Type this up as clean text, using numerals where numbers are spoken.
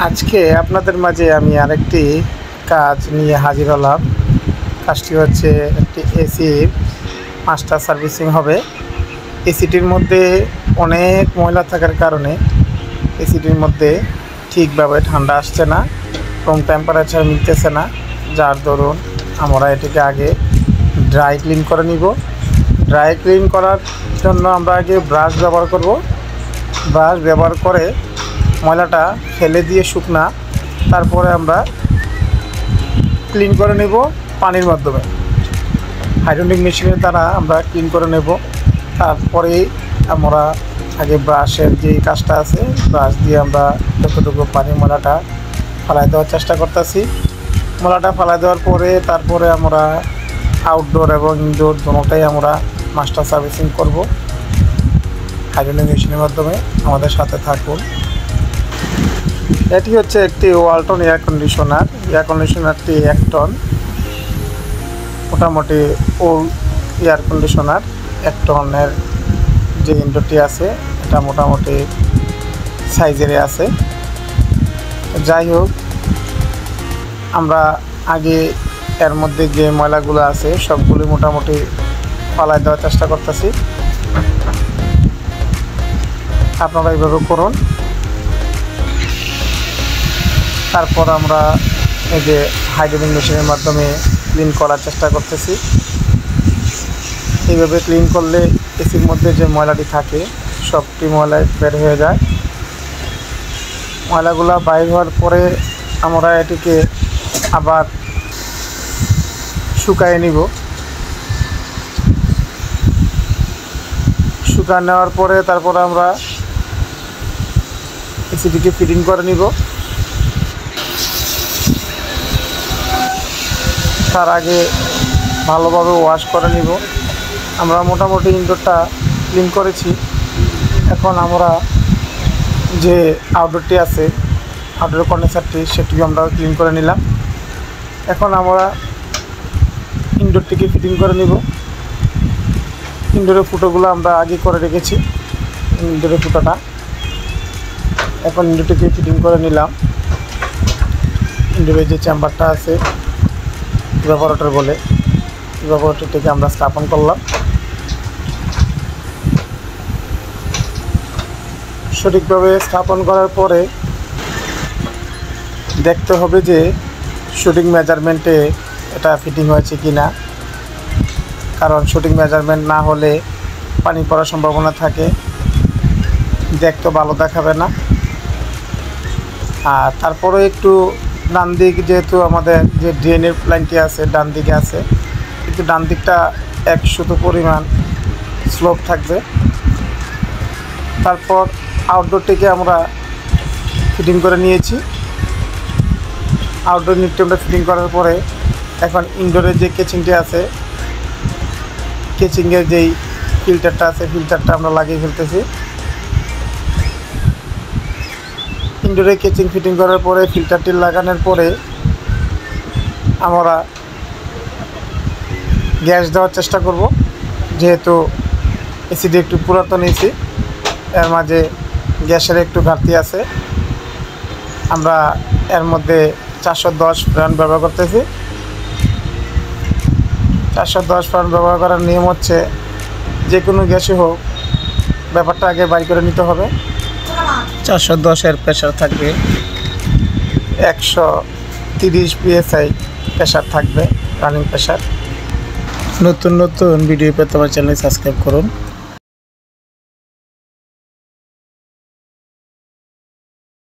আজকে আপনাদের মাঝে আমি আরেকটি কাজ নিয়ে হাজির হলাম। কাজটি হচ্ছে একটি এসির মাস্টার সার্ভিসিং হবে। এসিটির মধ্যে অনেক ময়লা থাকার কারণে এসিটির মধ্যে ঠিকভাবে ঠান্ডা আসছে না, রুম টেম্পারেচার মিলতেছে না, যার দরুন আমরা এটিকে আগে ড্রাই ক্লিন করে নিব। ড্রাই ক্লিন করার জন্য আমরা আগে ব্রাশ ব্যবহার করব। ব্রাশ ব্যবহার করে ময়লাটা ফেলে দিয়ে শুকনা, তারপরে আমরা ক্লিন করে নেব পানির মাধ্যমে। হাইড্রোলিক মেশিনের দ্বারা আমরা ক্লিন করে নেব। তারপরেই আমরা আগে ব্রাশের যে কাজটা আছে, ব্রাশ দিয়ে আমরা যতটুকু পানি ময়লাটা ফালাই দেওয়ার চেষ্টা করতেছি। ময়লাটা ফালাই দেওয়ার পরে তারপরে আমরা আউটডোর এবং ইনডোর দুটোটাই আমরা মাস্টার সার্ভিসিং করব হাইড্রোলিক মেশিনের মাধ্যমে। আমাদের সাথে থাকুন। এটি হচ্ছে একটি ওয়ালটন এয়ার কন্ডিশনার। এয়ার কন্ডিশনারটি 1 টন, মোটামুটি ওল্ড এয়ার কন্ডিশনার। 1 টনের যে ইনডোরটি আছে এটা মোটামুটি সাইজের আছে। যাই হোক, আমরা আগে এর মধ্যে যে ময়লাগুলো আছে সবগুলি মোটামুটি ফালাই দেওয়ার চেষ্টা করতেছি। আপনারা এইভাবে করুন। তারপর আমরা এই যে হাইড্রোলিক মেশিনের মাধ্যমে ক্লিন করার চেষ্টা করতেছি। এইভাবে ক্লিন করলে এসির মধ্যে যে ময়লাটি থাকে সবটি ময়লা বের হয়ে যায়। ময়লাগুলো বাইর হওয়ার পরে আমরা এটিকে আবার শুকায়ে নিব। শুকায় নেওয়ার পরে তারপরে আমরা এসিটিকে ফিটিং করে নিব। তার আগে ভালোভাবে ওয়াশ করে নিব। আমরা মোটামুটি ইনডোরটা ক্লিন করেছি। এখন আমরা যে আউটডোরটি আছে, আউটডোর কন্ডেন্সারটি, সেটিকে আমরা ক্লিন করে নিলাম। এখন আমরা ইনডোরটিকে ফিটিং করে নিব। ইনডোরের ফুটোগুলো আমরা আগে করে রেখেছি, ইনডোরের ফুটোটা। এখন ইনডোরটিকে ফিটিং করে নিলাম। ইনডোরের যে চেম্বারটা আছে, ইভাপোরেটর বলে, ইভাপোরেটরটিকে আমরা স্থাপন করলাম। সঠিকভাবে স্থাপন করার পরে দেখতে হবে যে সঠিক মেজারমেন্টে এটা ফিটিং হয়েছে কি না, কারণ সঠিক মেজারমেন্ট না হলে পানি পড়ার সম্ভাবনা থাকে, দেখতে ভালো দেখাবে না। আর তারপরে একটু ডান দিক, যেহেতু আমাদের যে ড্রেনের লাইনটি আছে ডান দিকে আছে, কিন্তু ডান দিকটা 1 সুতো পরিমাণ স্লোপ থাকবে। তারপর আউটডোরটিকে আমরা ফিটিং করে নিয়েছি। আউটডোর নিটটি আমরা ফিটিং করার পরে এখন ইনডোরের যে কেচিংটি আছে, কেচিংয়ের যেই ফিল্টারটা আছে, ফিল্টারটা আমরা লাগিয়ে ফেলতেছি। ইনডোরে কেচিং ফিটিং করার পরে ফিল্টারটি লাগানোর পরে আমরা গ্যাস দেওয়ার চেষ্টা করব। যেহেতু এসিটি একটু পুরাতন এসি, এর মাঝে গ্যাসের একটু ঘাটতি আছে। আমরা এর মধ্যে 410 ফ্যান ব্যবহার করতেছি। 410 ফ্যান ব্যবহার করার নিয়ম হচ্ছে যে কোনো গ্যাসে হোক ব্যাপারটা আগে বাইর করে নিতে হবে। 410-এর প্রেশার থাকবে, 130 PSI প্রেশার থাকবে, রানিং প্রেশার। নতুন নতুন ভিডিও পেতে আমার চ্যানেল সাবস্ক্রাইব করুন।